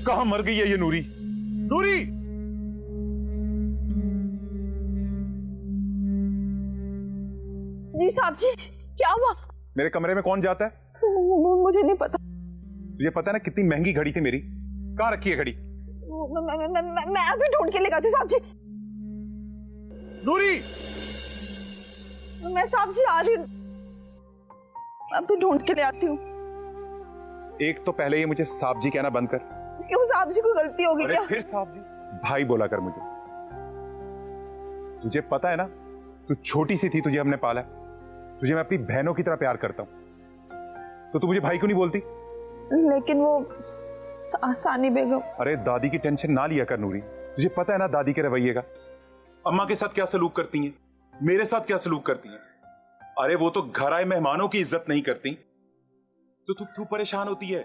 कहां मर गई है ये नूरी? नूरी! जी साहब जी, क्या हुआ? मेरे कमरे में कौन जाता है? मुझे नहीं पता। तुझे पता है ना कितनी महंगी घड़ी थी मेरी? कहां रखी है घड़ी? मैं अभी ढूंढ के लेकर आती हूँ साहब जी। नूरी! मैं साहब जी आ रही हूँ, अभी ढूंढ के ले आती हूँ। एक तो पहले ये मुझे साहब जी कहना बंद कर। क्यों साहब जी, कोई गलती होगी क्या? फिर साहब जी? भाई बोला कर मुझे। तुझे पता है ना, तू छोटी सी थी, तुझे हमने पाला। तुझे मैं अपनी बहनों की तरह प्यार करता हूं, तो तू मुझे भाई क्यों नहीं बोलती? लेकिन वो सानी बेगम। अरे दादी की टेंशन ना लिया कर नूरी। तुझे पता है ना दादी के रवैये का। अम्मा के साथ क्या सलूक करती हैं, मेरे साथ क्या सलूक करती हैं। अरे वो तो घर आए मेहमानों की इज्जत नहीं करती, तो तू क्यों परेशान होती है?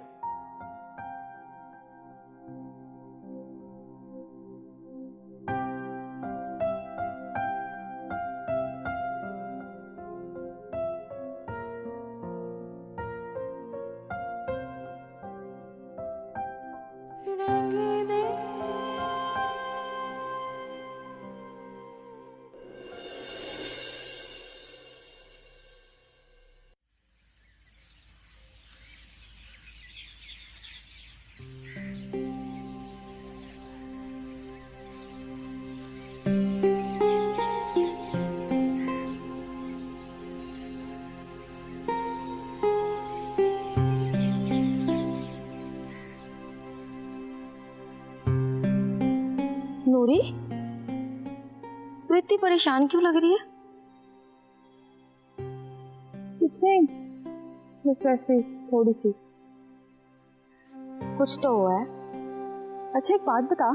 नूरी, तू इतनी परेशान क्यों लग रही है? कुछ नहीं, बस वैसे थोड़ी सी। कुछ तो हुआ है। अच्छा एक बात बता,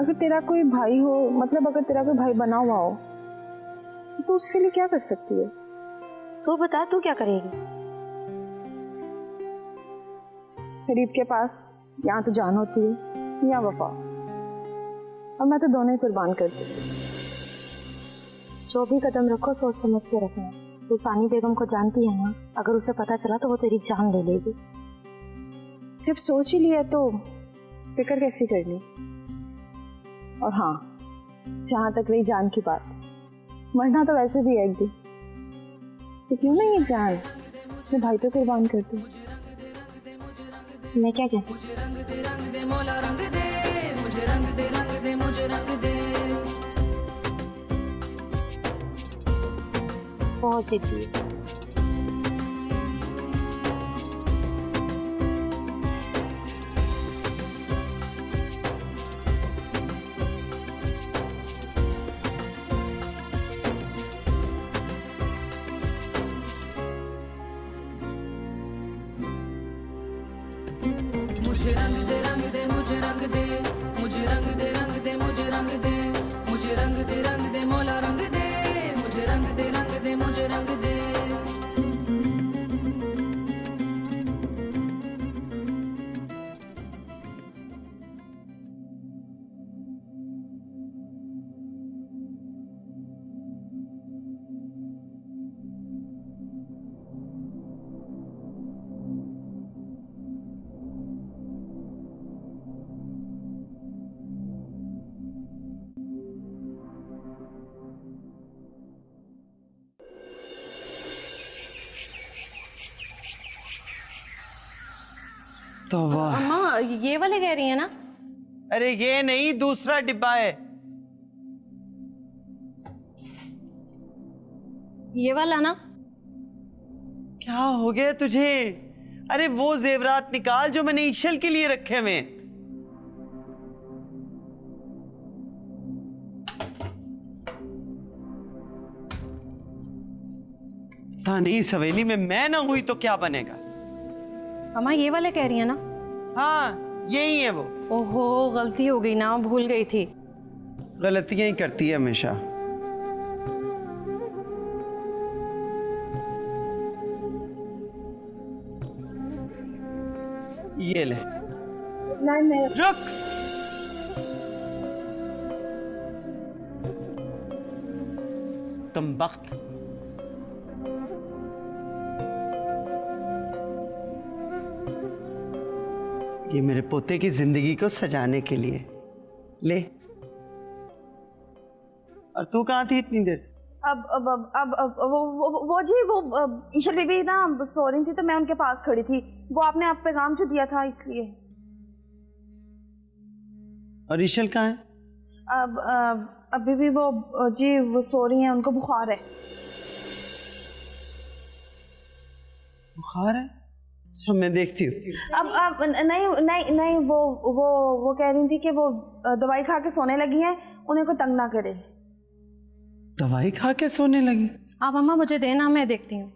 अगर तेरा कोई भाई हो, मतलब अगर तेरा कोई भाई बना हुआ हो, तो उसके लिए क्या कर सकती है? तू बता, तू क्या करेगी? गरीब के पास या तो जान होती है या वफा, और मैं तो दोनों ही कुर्बान करती हूँ। जो भी कदम रखो सोच समझ के रखना। तू सानी बेगम को जानती है ना, अगर उसे पता चला तो वो तेरी जान ले लेगी। जब सोच ही लिया तो फिक्र कैसी करनी। और हाँ, जहां तक रही जान की बात, मरना तो वैसे भी है एक दिन, तो क्यों ना ये जान मैं भाई को कुर्बान करती हूँ। मैं क्या कहती? मुझे रंग दे मौला रंग दे, मुझे रंग दे मुझे रंग दे। बहुत जिद्दी है। मुझे रंग दे मुझे रंग दे, मुझे रंग दे मुझे रंग दे, मुझे रंग दे मौला रंग दे, मुझे रंग दे मुझे रंग दे। तो वाह। अम्मा ये वाले कह रही है ना? अरे ये नहीं, दूसरा डिब्बा है। ये वाला ना? क्या हो गया तुझे? अरे वो जेवरात निकाल जो मैंने ईशल के लिए रखे हुए। था नहीं, सवेली में मैं ना हुई तो क्या बनेगा? अम्मा ये वाले कह रही है ना? हाँ यही है वो। ओहो गलती हो गई ना, भूल गई थी। गलतियां ही करती है हमेशा। ये ले। नहीं रुक। कमबख्त, ये मेरे पोते की जिंदगी को सजाने के लिए ले। और तू कहाँ थी इतनी देर से? अब वो जी वो ईशल बीबी ना सो रही थी तो मैं उनके पास खड़ी थी। वो आपने आप पैगाम जो दिया था इसलिए। और ईशल कहाँ है? अभी भी वो जी वो सो रही हैं, उनको बुखार है। बुखार है? अच्छा मैं देखती हूँ। अब नहीं नहीं नहीं वो कह रही थी कि वो दवाई खा के सोने लगी हैं, उन्हें कोई तंग ना करे। दवाई खा के सोने लगी? आप अम्मा मुझे देना, मैं देखती हूँ।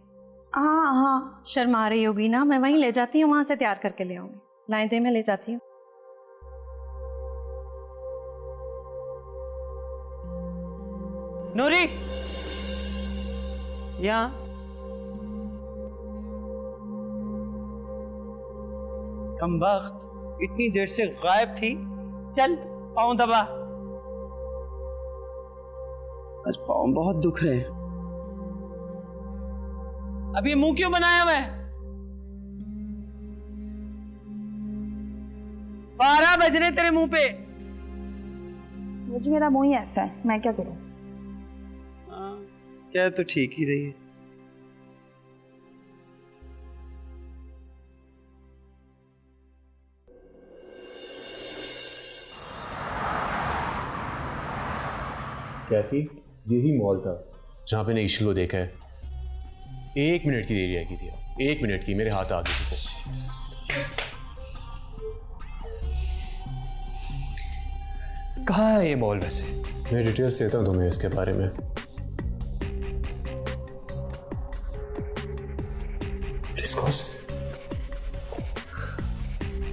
हाँ हाँ शर्मा रही होगी ना, मैं वहीं ले जाती हूँ, वहां से तैयार करके ले आऊंगी। लाइन दे, मैं ले जाती हूँ। नूरी, यहाँ कम वक्त इतनी देर से गायब थी। चल पाँव दबा। आज पाँव बहुत दुख रहे हैं। अब ये मुंह क्यों बनाया हुआ है? 12 बज रहे तेरे मुंह पे। मुझे मेरा मुंह ही ऐसा है, मैं क्या करूं? क्या तो ठीक ही रही है। कैफी, यही मॉल था जहां पे ने ईशल को देखा है। 1 मिनट की देरी आई थी, 1 मिनट की, मेरे हाथ आ गई थी। कहाँ है ये मॉल वैसे? मैं डिटेल्स देता हूँ तुम्हें इसके बारे में।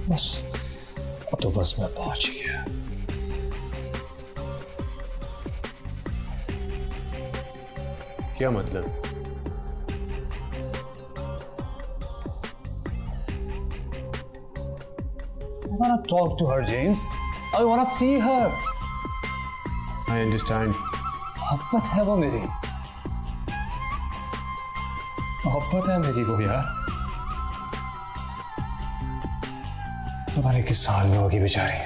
बस अब तो बस मैं पहुंच ही गया। क्या मतलब? I wanna talk to her, James. I wanna see her. I understand. मोहब्बत है वो मेरी, मोहब्बत है मेरी वो यार। पता नहीं किस हाल में होगी बेचारी।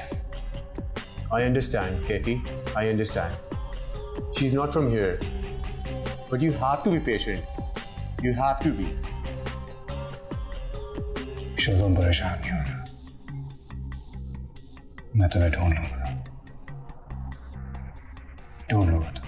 I understand, Katie. I understand. She's not from here. But you have to be patient. You have to be. तुम परेशान नहीं होना, मैं तुम्हें ढूंढ लूंगा, ढूंढ लूंगा तुम।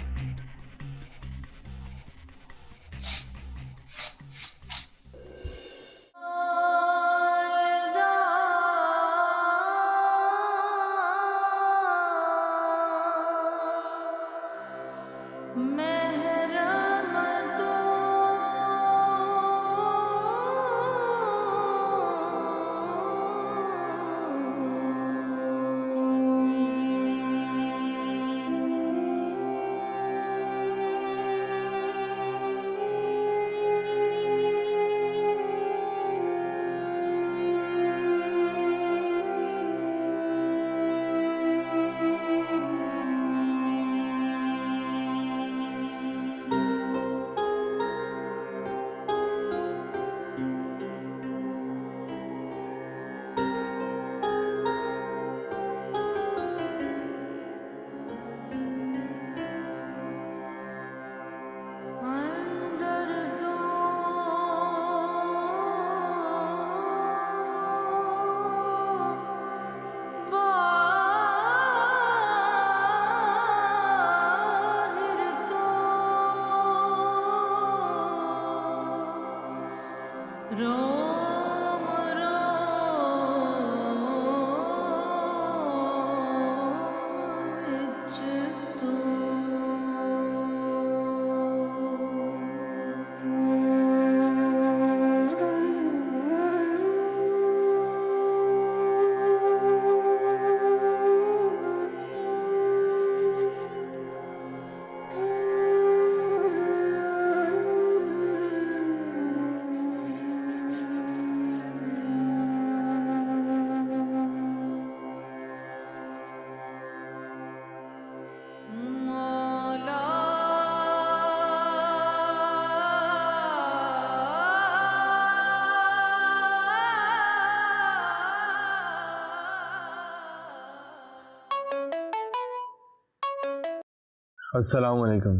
अस्सलाम वालेकुम।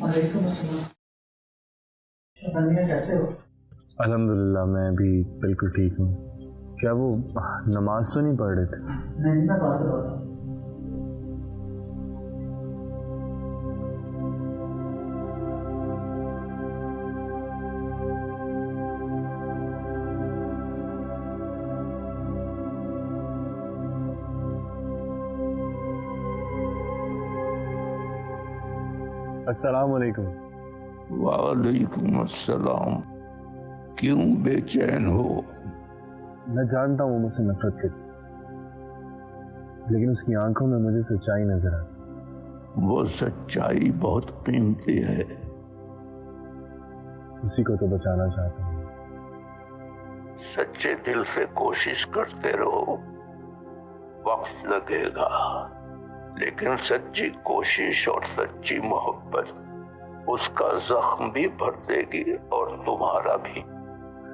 वालेकुम अस्सलाम। शबानिया कैसे हो? अल्हम्दुलिल्लाह मैं भी बिल्कुल ठीक हूँ। क्या वो नमाज तो नहीं पढ़ रहे थे? नहीं, मैं बात कर रहा था। अस्सलाम वालेकुम। वालेकुम अस्सलाम। क्यों बेचैन हो? मैं जानता हूँ वो मुझसे नफरत करती, लेकिन उसकी आंखों में मुझे सच्चाई नजर आती। वो सच्चाई बहुत कीमती है। उसी को तो बचाना चाहता हूँ। सच्चे दिल से कोशिश करते रहो, वक्त लगेगा, लेकिन सच्ची कोशिश और सच्ची मोहब्बत उसका जख्म भी भर देगी और तुम्हारा भी।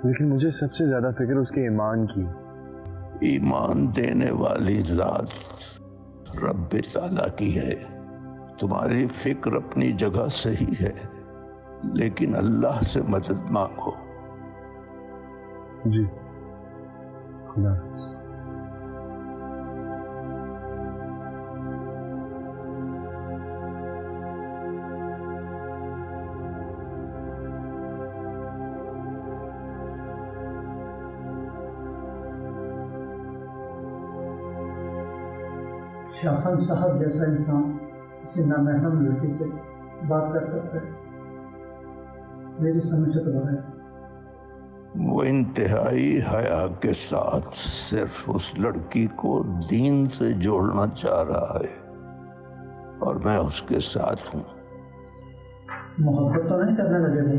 लेकिन मुझे सबसे ज्यादा फिक्र उसके ईमान की। ईमान देने वाली जात रब्बे ताला की है। तुम्हारी फिक्र अपनी जगह सही है, लेकिन अल्लाह से मदद मांगो। जी, खुदा हाफिज़। शाफन साहब जैसा इंसान किसी नामहरम लड़की से बात कर सकता है? मेरी समझ से तो बगैर। वो इंतहाई हया के साथ सिर्फ उस लड़की को दीन से जोड़ना चाह रहा है, और मैं उसके साथ हूं। मोहब्बत तो नहीं करने लगे वो?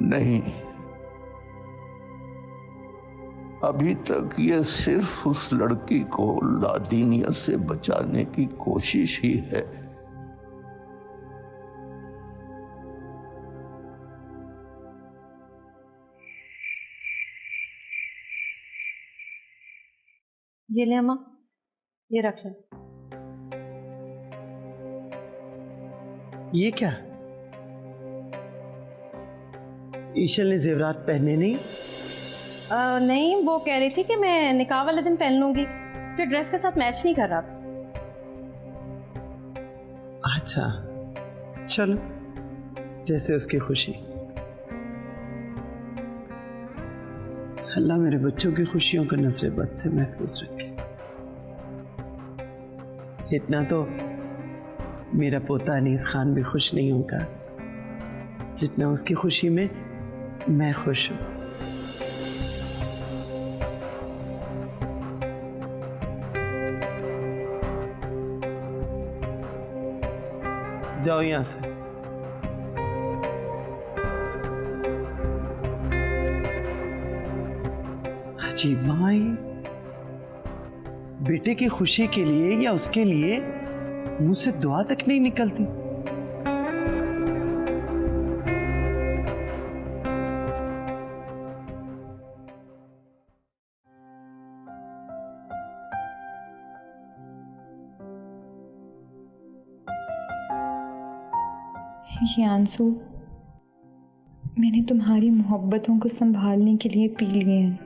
नहीं, अभी तक ये सिर्फ उस लड़की को लादीनियत से बचाने की कोशिश ही है। ये ले अम्मा, ये रख ले। ये क्या? ईशल ने जेवरात पहने नहीं? नहीं, वो कह रही थी कि मैं निकाह वाले दिन पहन लूंगी, उसके ड्रेस के साथ मैच नहीं कर रहा था। अच्छा, चलो, जैसे उसकी खुशी। अल्लाह मेरे बच्चों की खुशियों को नजर बद से महफूज रखे। इतना तो मेरा पोता अनीस खान भी खुश नहीं होगा जितना उसकी खुशी में मैं खुश हूं। जाओ यहां से। अजीब माई, बेटे की खुशी के लिए या उसके लिए मुझसे दुआ तक नहीं निकलती। ये आंसू मैंने तुम्हारी मोहब्बतों को संभालने के लिए पी लिए हैं।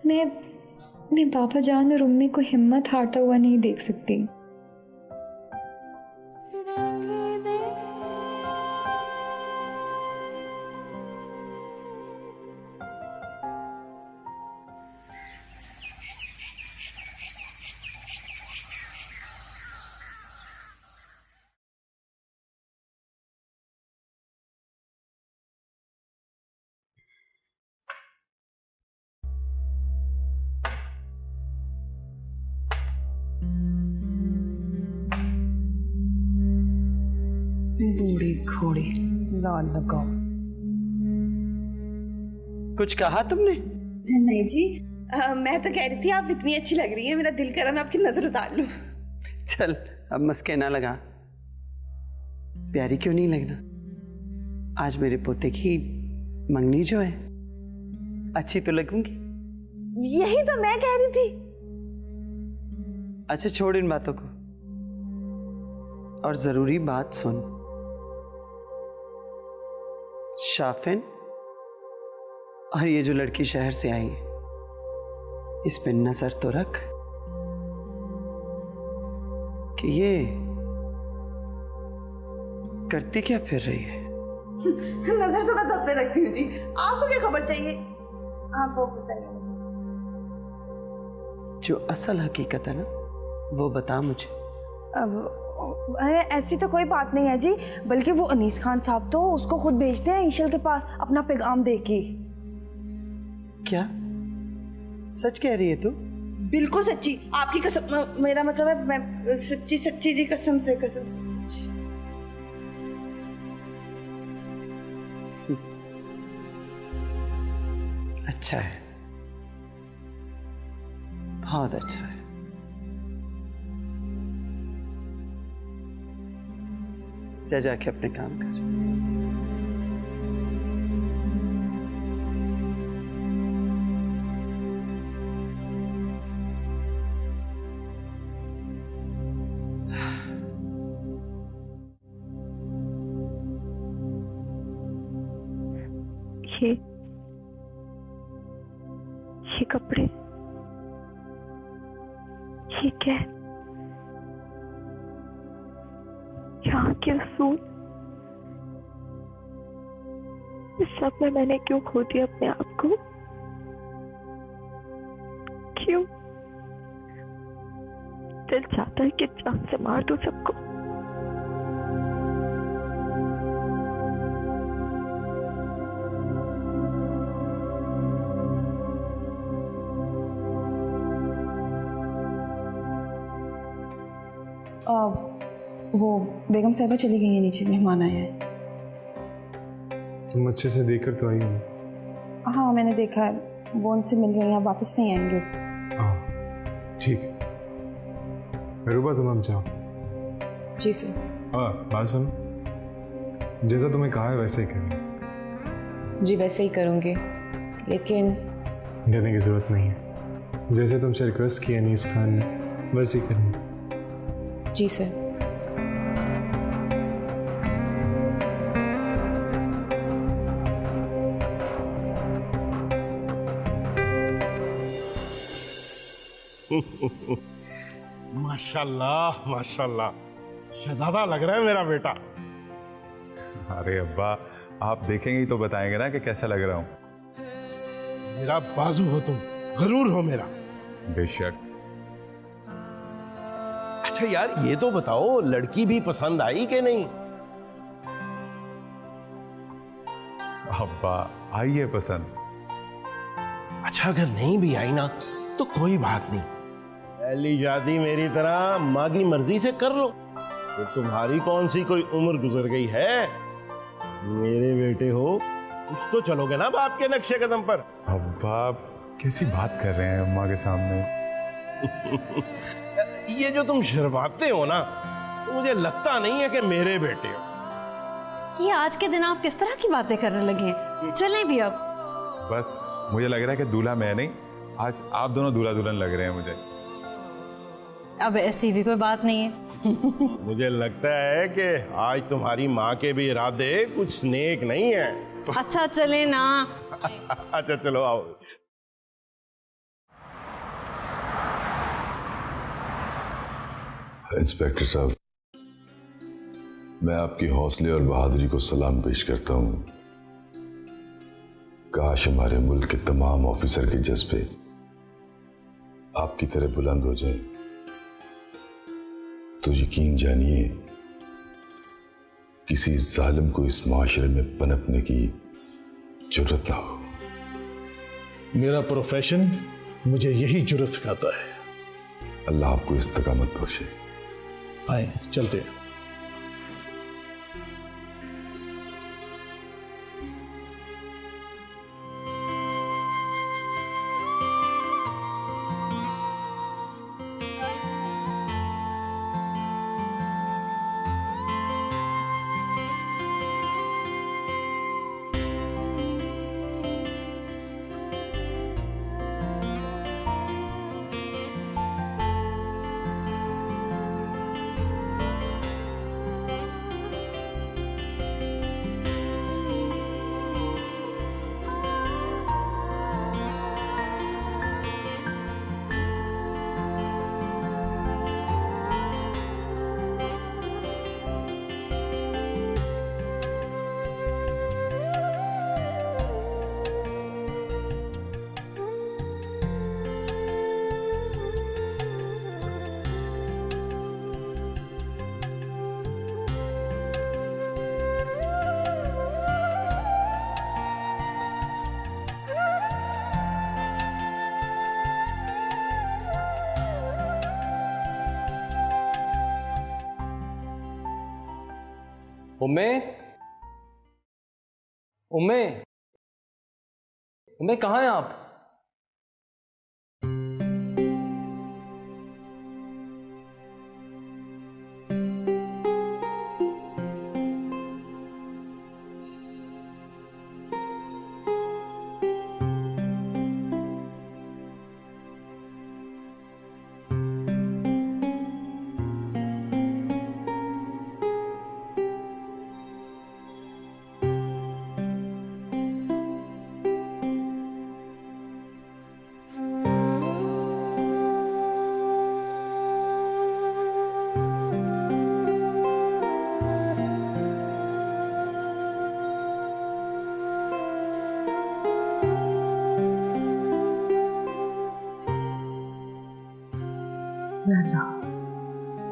मैं बाबा जान और उम्मी को हिम्मत हारता हुआ नहीं देख सकती। बूढ़ी घोड़ी लाल लगाओ। कुछ कहा तुमने? नहीं जी, मैं तो कह रही थी आप इतनी अच्छी लग रही है, मेरा दिल करा मैं आपकी नजर उतार लूं। चल अब मस्के ना लगा, प्यारी क्यों नहीं लगना? आज मेरे पोते की मंगनी जो है, अच्छी तो लगूंगी। यही तो मैं कह रही थी। अच्छा छोड़ इन बातों को और जरूरी बात सुन। शाफिन और ये जो लड़की शहर से आई है, इस पे नजर तो रख कि ये करती क्या फिर रही है। नजर तो मैं सब पे रखती हूँ जी, आपको क्या खबर चाहिए? आप वो बताइए मुझे। जो असल हकीकत है ना वो बता मुझे। अब अरे ऐसी तो कोई बात नहीं है जी, बल्कि वो अनीस खान साहब तो उसको खुद भेजते हैं ईशल के पास अपना पैगाम देके। क्या सच कह रही है तू? बिल्कुल सच्ची, आपकी कसम, मेरा मतलब है मैं सच्ची सच्ची जी, कसम से सच्ची। अच्छा है, बहुत अच्छा है। जा जाके अपने काम कर। ये कपड़े, ये क्या, यहाँ के असूल, इस सब में मैंने क्यों खो दिया अपने आप को? क्यों? दिल चाहता है कि जान से मार दूं सबको। वो बेगम साहिबा चली गई है नीचे, मेहमान आए हैं। तुम अच्छे से देखकर तो आई हो? हाँ मैंने देखा है, वो उनसे मिल रही हैं, वापस नहीं आएंगे। हाँ ठीक है। रूबा तुम हम जाओ। जी सर। हाँ बात सुनो, जैसा तुम्हें कहा है वैसे ही करना। जी वैसे ही करूँगी, लेकिन डरने की जरूरत नहीं है। जैसे तुमसे रिक्वेस्ट किया अनीस खान ने वैसे ही करना। जी सर। माशाल्लाह माशाल्लाह, शहजादा लग रहा है मेरा बेटा। अरे अब्बा, आप देखेंगे ही तो बताएंगे ना कि कैसा लग रहा हूँ। मेरा बाजू हो तुम, गरूर हो मेरा। बेशक। अच्छा यार ये तो बताओ, लड़की भी पसंद आई कि नहीं? अब्बा आई है पसंद। अच्छा अगर नहीं भी आई ना तो कोई बात नहीं, पहली शादी मेरी तरह माँ की मर्जी से कर लो। तो तुम्हारी कौन सी कोई उम्र गुजर गई है? मेरे बेटे हो, कुछ तो चलोगे ना बाप के नक्शे कदम पर। अब्बा कैसी बात कर रहे हैं अम्मा के सामने? ये जो तुम शर्माते हो ना, तो मुझे लगता नहीं है कि मेरे बेटे हो। ये आज के दिन आप किस तरह की बातें करने लगे हैं? चलें भी अब। बस मुझे लग रहा है कि दूल्हा मैं नहीं, आज आप दोनों दूल्हा दुल्हन लग रहे हैं मुझे। अब ऐसी भी कोई बात नहीं है। मुझे लगता है कि आज तुम्हारी माँ के भी इरादे कुछ नेक नहीं है। अच्छा चले ना। अच्छा चलो आओ। इंस्पेक्टर साहब, मैं आपकी हौसले और बहादुरी को सलाम पेश करता हूं। काश हमारे मुल्क के तमाम ऑफिसर के जज्बे आपकी तरह बुलंद हो जाएं, तो यकीन जानिए किसी जालिम को इस माशरे में पनपने की जुर्रत ना हो। मेरा प्रोफेशन मुझे यही जुर्रत सिखाता है। अल्लाह आपको इस्तकामत बख्शे। आए चलते हैं। उम्मे, उम्मे, उम्मे कहाँ हैं आप?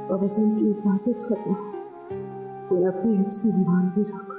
बाबा से उनकी हिफाजत करना, उन्हें अपने हिफ्ज़ से ईमान भी रख।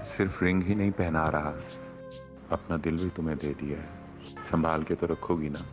सिर्फ रिंग ही नहीं पहना रहा, अपना दिल भी तुम्हें दे दिया है। संभाल के तो रखोगी ना?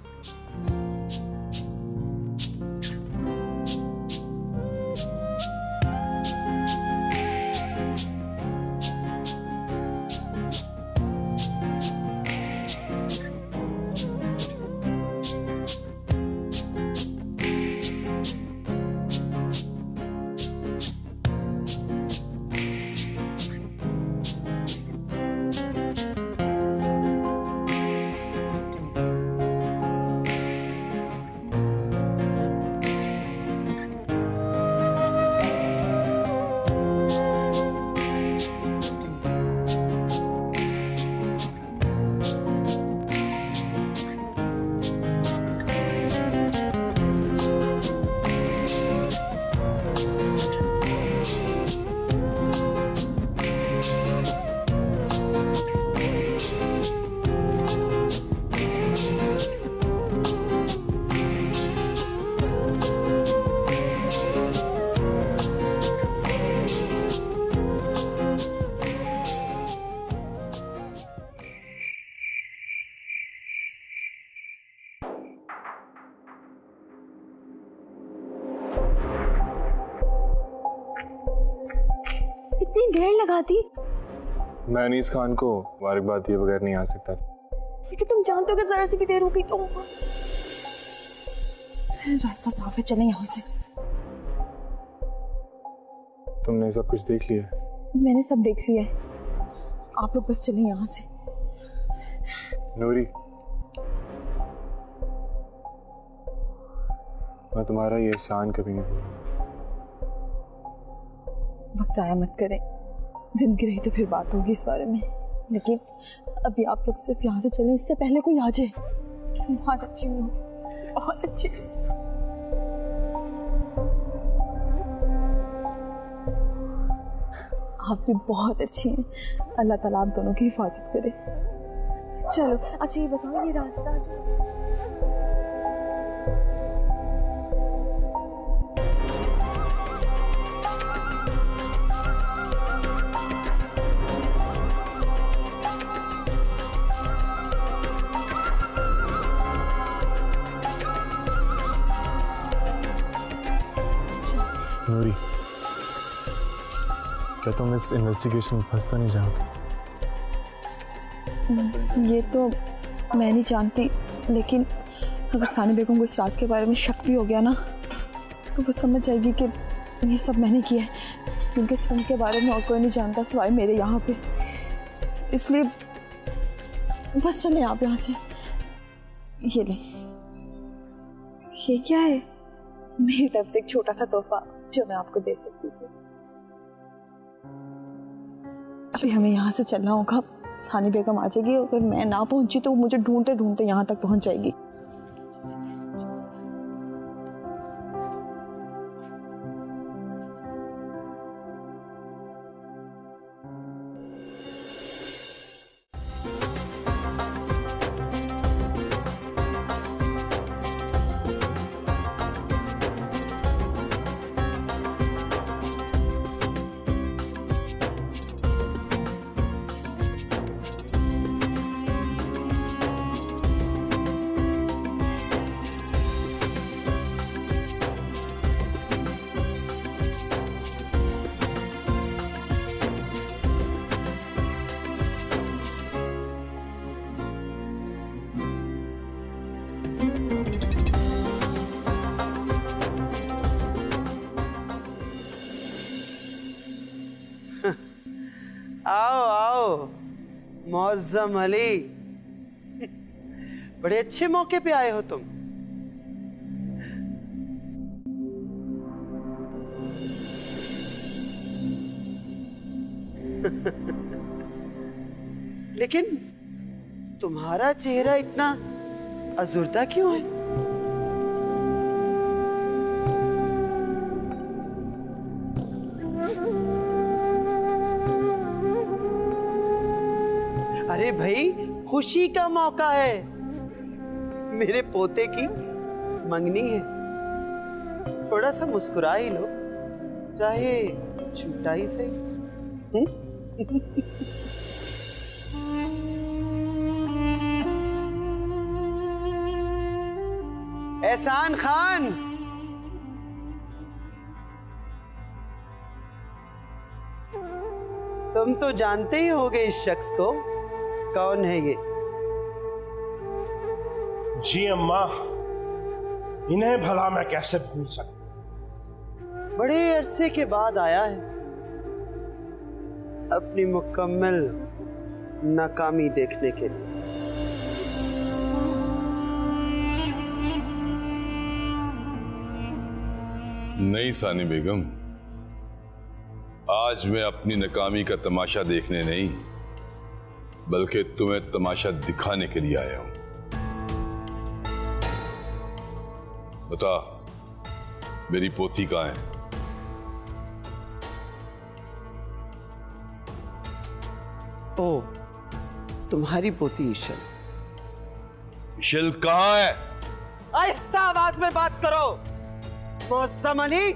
इतनी देर लगा दी। मैं अनीस खान को मुबारकबाद दिए बगैर नहीं आ सकता। लेकिन तुम जानते हो कि जरा सी भी देर हो गई तो रास्ता साफ है, चलें यहाँ से। तुमने सब कुछ देख लिया? मैंने सब देख लिया है, आप लोग बस चलें यहाँ से। नूरी, मैं तुम्हारा ये एहसान कभी नहीं भूलूंगा। वक्त जाया मत करें, जिंदगी रही तो फिर बात होगी इस बारे में, लेकिन अभी आप लोग सिर्फ यहाँ से चलें, इससे पहले कोई आ जाए। बहुत अच्छी हूँ, बहुत अच्छी। आप भी बहुत अच्छी हैं, अल्लाह ताला आप दोनों की हिफाजत करे। चलो अच्छा ये बताओ, ये रास्ता जो क्या तुम इस इन्वेस्टिगेशन में फंस तो नहीं जाओगे? ये तो मैं नहीं जानती, लेकिन अगर सानी बेगम को इस रात के बारे में शक भी हो गया ना, तो वो समझ जाएगी कि ये सब मैंने किया है, क्योंकि इस फिल्म के बारे में और कोई नहीं जानता सिवाय मेरे यहाँ पे। इसलिए बस चले आप यहाँ से। ये ले, ये क्या है? मेरी तरफ से एक छोटा सा तोहफा जो मैं आपको दे सकती थी। अभी हमें यहाँ से चलना होगा, सानी बेगम आ जाएगी, अगर मैं ना पहुंची तो वो मुझे ढूंढते ढूंढते यहाँ तक पहुंच जाएगी। आओ आओ मौज़म अली, बड़े अच्छे मौके पे आए हो तुम। लेकिन तुम्हारा चेहरा इतना अज़ुर्दा क्यों है? अरे भाई, खुशी का मौका है, मेरे पोते की मंगनी है, थोड़ा सा मुस्कुरा ही लो, चाहे छूटा ही सही। एहसान खान, तुम तो जानते ही होगे इस शख्स को, कौन है ये? जी अम्मा, इन्हें भला मैं कैसे भूल सकता। बड़े अरसे के बाद आया है अपनी मुकम्मल नाकामी देखने के लिए। नहीं सानी बेगम, आज मैं अपनी नाकामी का तमाशा देखने नहीं, बल्कि तुम्हें तमाशा दिखाने के लिए आया हूं। बता, मेरी पोती कहां है? ओ, तुम्हारी पोती इशल। इशल कहां है? आहिस्ता आवाज में बात करो मौज़म अली।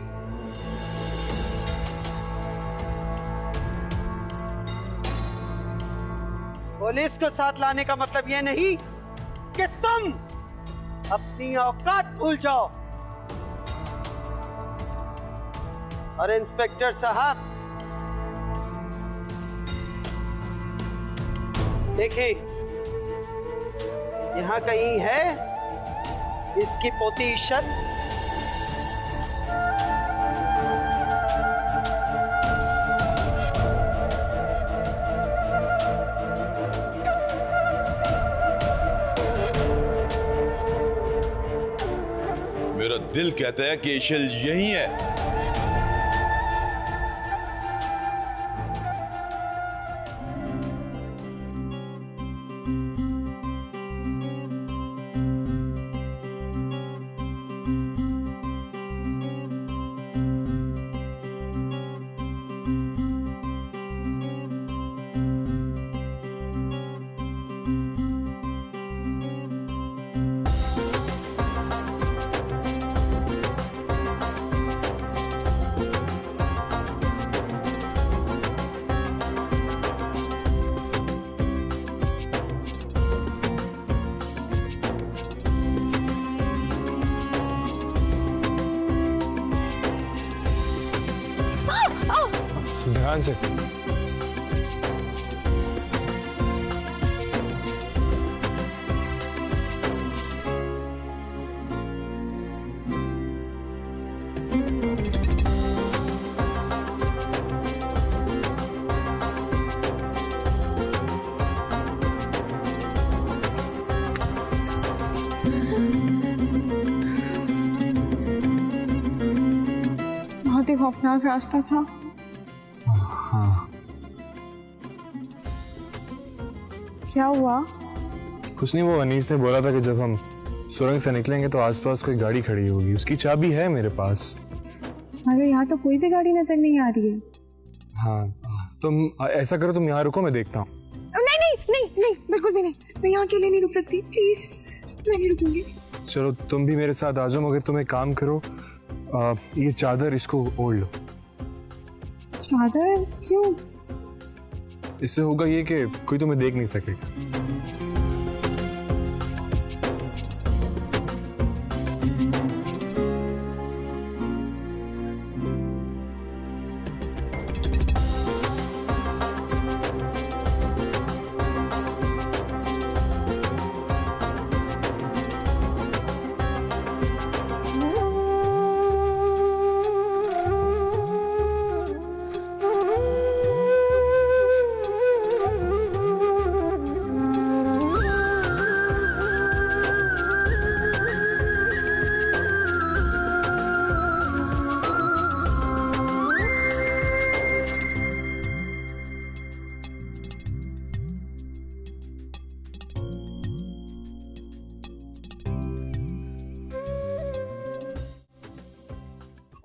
पुलिस को साथ लाने का मतलब यह नहीं कि तुम अपनी औकात भूल जाओ। और इंस्पेक्टर साहब, देखिए, यहां कहीं है इसकी पोती इशल? मेरा दिल कहता है कि इशल यही है। ध्यान से। बहुत ही खौफनाक रास्ता था। हाँ, क्या हुआ? कुछ नहीं, वो अनीस ने बोला था कि जब हम सुरंग से निकलेंगे तो आसपास कोई गाड़ी खड़ी होगी, उसकी चाबी है मेरे पास। मगर यहाँ तो कोई भी गाड़ी नजर नहीं आ रही है। हाँ, तुम ऐसा करो, तुम यहाँ रुको, मैं देखता हूँ। नहीं नहीं नहीं नहीं, बिल्कुल भी नहीं, मैं यहाँ अकेले नहीं रुक सकती, प्लीज, मैं नहीं रुकूंगी। चलो तुम भी मेरे साथ आ जाओ, मगर तुम एक काम करो, ये चादर इसको ओढ़ लो। चादर क्यों? इससे होगा ये कि कोई तुम्हें देख नहीं सकेगा।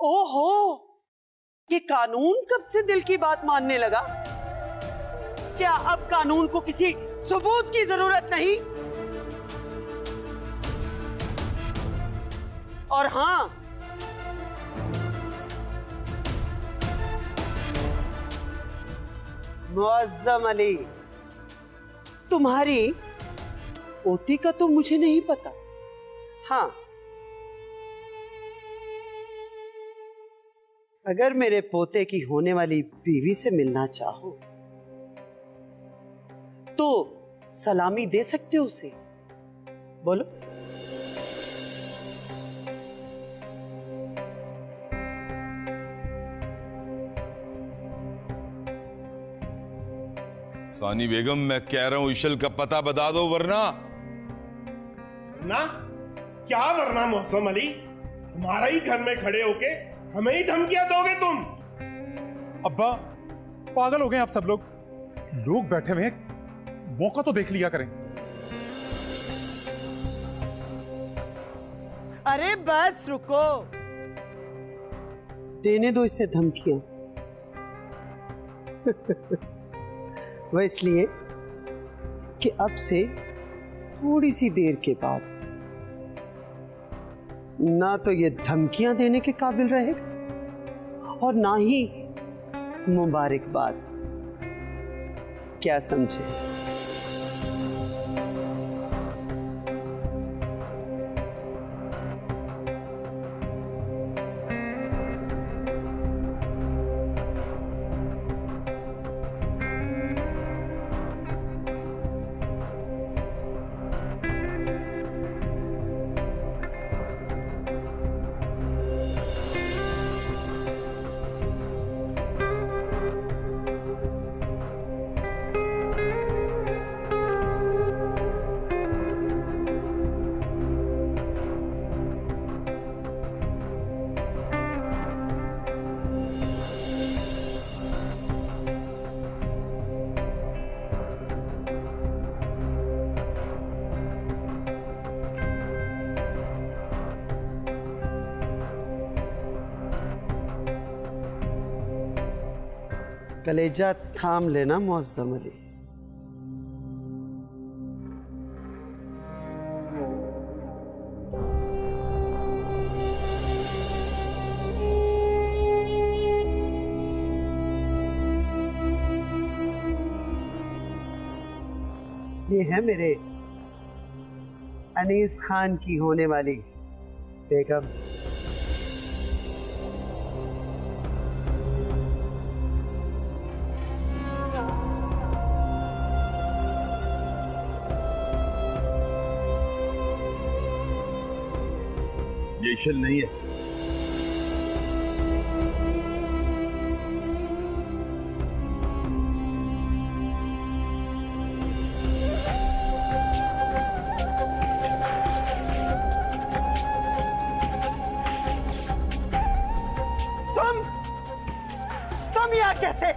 ओहो, ये कानून कब से दिल की बात मानने लगा? क्या अब कानून को किसी सबूत की जरूरत नहीं? और हां, मुअज्जम अली, तुम्हारी पोती का तो मुझे नहीं पता। हाँ, अगर मेरे पोते की होने वाली बीवी से मिलना चाहो तो सलामी दे सकते हो उसे, बोलो। सानी बेगम, मैं कह रहा हूं इशल का पता बता दो, वरना ना क्या वरना मौसम अली, हमारा ही घर में खड़े होके हमें ही धमकियां दोगे तुम? अब्बा, पागल हो गए आप सब लोग बैठे हुए हैं, मौका तो देख लिया करें। अरे बस रुको, देने दो इसे धमकियां। वह इसलिए कि अब से थोड़ी सी देर के बाद ना तो ये धमकियां देने के काबिल रहेगा और ना ही मुबारकबाद। क्या समझे? कलेजा थाम लेना मुअज्जम अली। ये है मेरे अनीस खान की होने वाली बेगम। स्पेशल नहीं है। तुम यहाँ कैसे?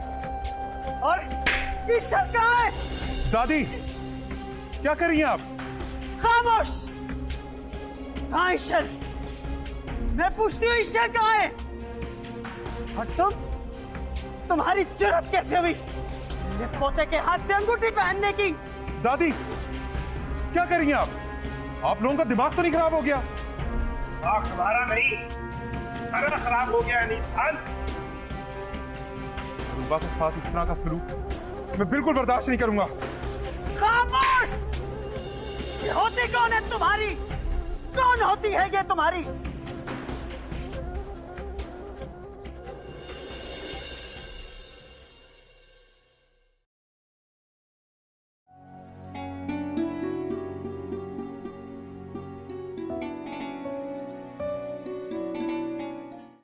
और ईश्वर कहाँ है? दादी क्या कर रही हैं आप? खामोश! कहाँ ईश्वर? मैं पूछती हूँ ईश्वर कहाँ है? और तुम्हारी जुर्रत कैसे हुई मेरे पोते के हाथ से अंगूठी पहनने की? दादी क्या कर रही हैं आप लोगों का दिमाग तो नहीं खराब हो गया? हमारा नहीं, अगर खराब हो गया निशान। रुबा के साथ इस तरह का सलूक मैं बिल्कुल बर्दाश्त नहीं करूंगा। खामोश! ये होती कौन है तुम्हारी? कौन होती है ये तुम्हारी?